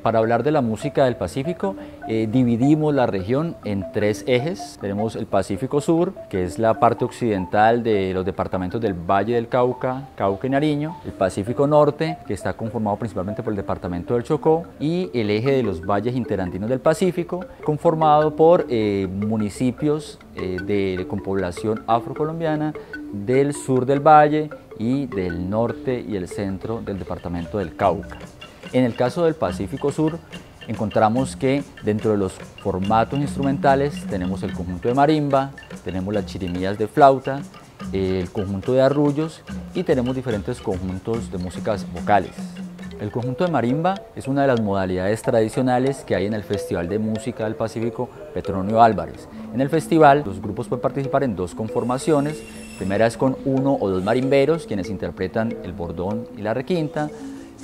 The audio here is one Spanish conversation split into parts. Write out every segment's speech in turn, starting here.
Para hablar de la música del Pacífico, dividimos la región en tres ejes. Tenemos el Pacífico Sur, que es la parte occidental de los departamentos del Valle del Cauca, Cauca y Nariño. El Pacífico Norte, que está conformado principalmente por el departamento del Chocó. Y el eje de los valles interandinos del Pacífico, conformado por municipios con población afrocolombiana del sur del valle y del norte y el centro del departamento del Cauca. En el caso del Pacífico Sur, encontramos que dentro de los formatos instrumentales tenemos el conjunto de marimba, tenemos las chirimías de flauta, el conjunto de arrullos y tenemos diferentes conjuntos de músicas vocales. El conjunto de marimba es una de las modalidades tradicionales que hay en el Festival de Música del Pacífico Petronio Álvarez. En el festival los grupos pueden participar en dos conformaciones. Primera es con uno o dos marimberos, quienes interpretan el bordón y la requinta.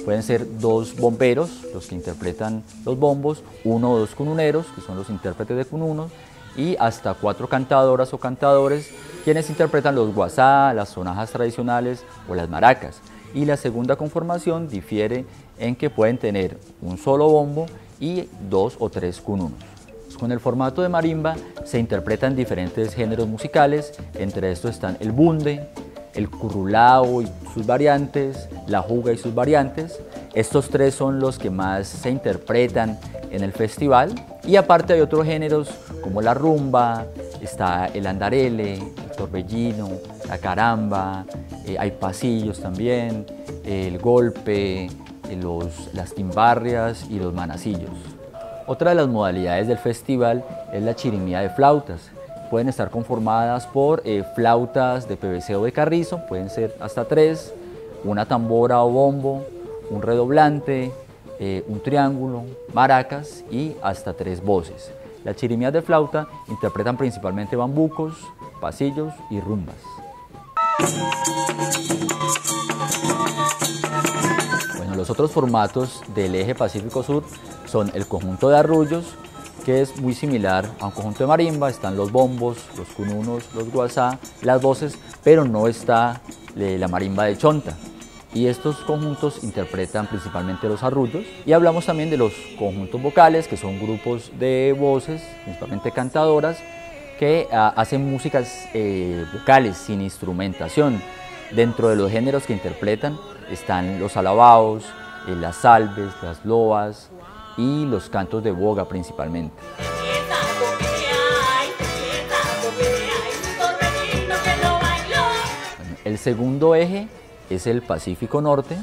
Pueden ser dos bomberos, los que interpretan los bombos, uno o dos cununeros, que son los intérpretes de cununos, y hasta 4 cantadoras o cantadores, quienes interpretan los guasá, las sonajas tradicionales o las maracas. Y la segunda conformación difiere en que pueden tener un solo bombo y 2 o 3 cununos. Con el formato de marimba se interpretan diferentes géneros musicales, entre estos están el bunde, el currulao y sus variantes, la juga y sus variantes. Estos tres son los que más se interpretan en el festival, y aparte hay otros géneros como la rumba, está el andarele, el torbellino, la caramba, hay pasillos también, el golpe, las timbarrias y los manacillos. Otra de las modalidades del festival es la chirimía de flautas. Pueden estar conformadas por flautas de PVC o de carrizo, pueden ser hasta 3, una tambora o bombo, un redoblante, un triángulo, maracas y hasta 3 voces. Las chirimías de flauta interpretan principalmente bambucos, pasillos y rumbas. Bueno, los otros formatos del eje Pacífico Sur son el conjunto de arrullos, que es muy similar a un conjunto de marimba. Están los bombos, los cununos, los guasá, las voces, pero no está la marimba de chonta. Y estos conjuntos interpretan principalmente los arrullos. Y hablamos también de los conjuntos vocales, que son grupos de voces, principalmente cantadoras, que hacen músicas vocales sin instrumentación. Dentro de los géneros que interpretan están los alabaos, las salves, las loas y los cantos de boga principalmente. El segundo eje es el Pacífico Norte,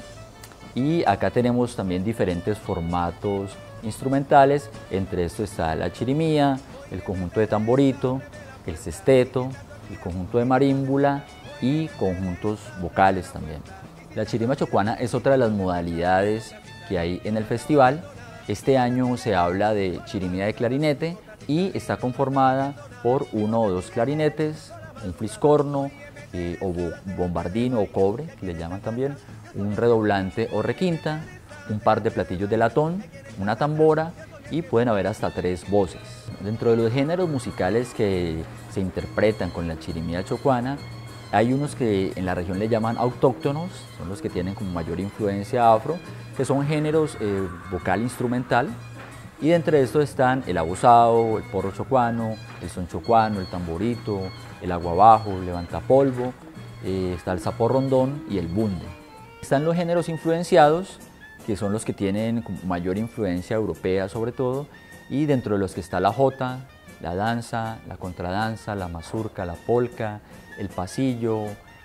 y acá tenemos también diferentes formatos instrumentales. Entre estos está la chirimía, el conjunto de tamborito, el cesteto, el conjunto de marímbula y conjuntos vocales también. La chirima chocuana es otra de las modalidades que hay en el festival. Este año se habla de chirimía de clarinete y está conformada por 1 o 2 clarinetes, un fliscorno o bombardino o cobre, que le llaman también, un redoblante o requinta, un par de platillos de latón, una tambora, y pueden haber hasta 3 voces. Dentro de los géneros musicales que se interpretan con la chirimía chocuana, hay unos que en la región le llaman autóctonos, son los que tienen como mayor influencia afro, que son géneros vocal instrumental, y entre estos están el abusado, el porro chocuano, el son chocuano, el tamborito, el aguabajo, el levantapolvo, está el sapo rondón y el bunde. Están los géneros influenciados, que son los que tienen mayor influencia europea sobre todo, y dentro de los que está la jota, la danza, la contradanza, la mazurca, la polca, el pasillo,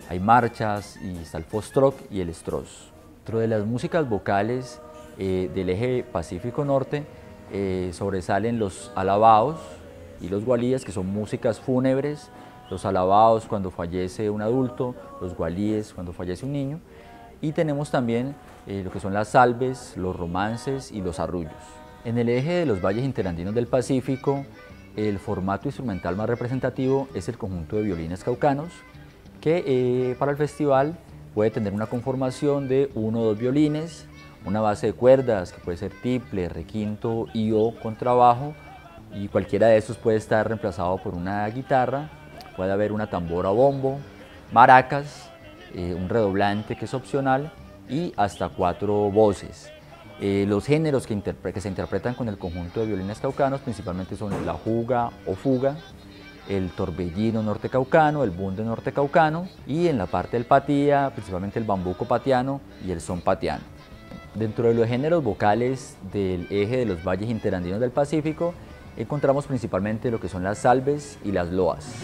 hay marchas, y está el foxtrot y el stross. Dentro de las músicas vocales del eje Pacífico Norte sobresalen los alabaos y los gualíes, que son músicas fúnebres. Los alabaos cuando fallece un adulto, los gualíes cuando fallece un niño, y tenemos también lo que son las salves, los romances y los arrullos. En el eje de los valles interandinos del Pacífico, el formato instrumental más representativo es el conjunto de violines caucanos, que para el festival puede tener una conformación de 1 o 2 violines, una base de cuerdas que puede ser tiple, requinto y o contrabajo, y cualquiera de estos puede estar reemplazado por una guitarra. Puede haber una tambora o bombo, maracas, un redoblante que es opcional, y hasta 4 voces. Los géneros que se interpretan con el conjunto de violines caucanos principalmente son la juga o fuga, el torbellino norte caucano, el bunde norte caucano y en la parte del patía principalmente el bambuco patiano y el son patiano. Dentro de los géneros vocales del eje de los valles interandinos del Pacífico encontramos principalmente lo que son las salves y las loas.